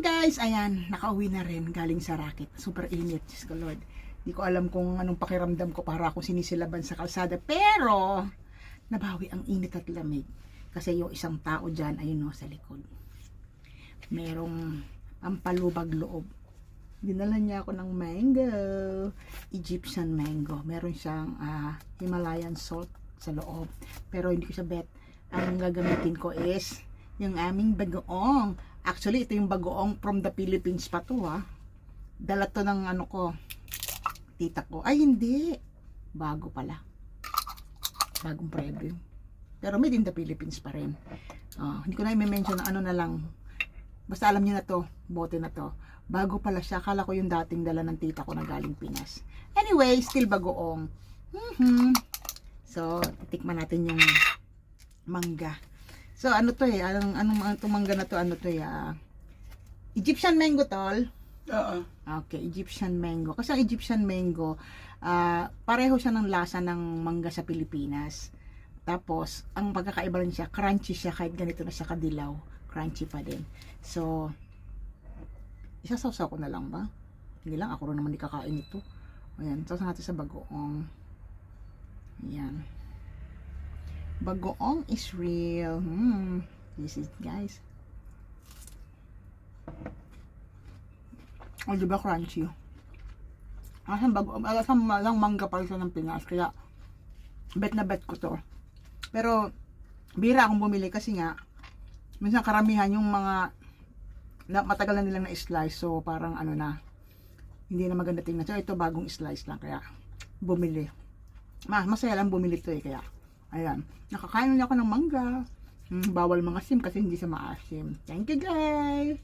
guys, ayan, nakauwi na rin galing sa racket. Super init, Diyos ko Lord. Hindi ko alam kung anong pakiramdam ko para akong sinisilaban sa kalsada. Pero, nabawi ang init at lamig. Kasi yung isang tao dyan, ayun no, sa likod. Merong pampalubag loob. Dinala niya ako ng mango. Egyptian mango. Meron siyang Himalayan salt sa loob. Pero hindi ko siya bet. Ang gagamitin ko is yung aming bagoong. Actually, ito yung bagoong from the Philippines pa to ha. Dala to ng ano ko, tita ko. Ay, hindi. Bago pala. Bagong preview. Pero made in the Philippines pa rin. Hindi ko na i-mention na ano na lang. Basta alam niyo na to, bote na to. Bago pala siya. Akala ko yung dating dala ng tita ko na galing Pinas. Anyway, still bagoong. So, tikman natin yung mangga. So, ano to anong mangga na to, ano to Egyptian mango tol? Oo. Okay, Egyptian mango. Kasi ang Egyptian mango, pareho siya ng lasa ng mangga sa Pilipinas. Tapos, ang pagkakaiba lang siya, crunchy siya kahit ganito na siya kadilaw. Crunchy pa din. So, isasawsaw ko na lang ba? Hindi lang, ako rin naman di kakain ito. Ayan, sawsaw natin sa bagoong. Ayan. Bagoong is real. This is guys. O diba crunchy? Asang bagoong, asang lang mangga pa rin ng Pinas. Kaya bet na bet ko to. Pero bira akong bumili kasi nga minsan karamihan yung mga matagal na nilang na-slice. So parang ano na, hindi na maganda tingnan. So ito bagong slice lang kaya bumili. Masaya lang bumili to kaya ayan, nakakain na ako ng mangga. Bawal mga sim kasi hindi siya maasim. Thank you guys!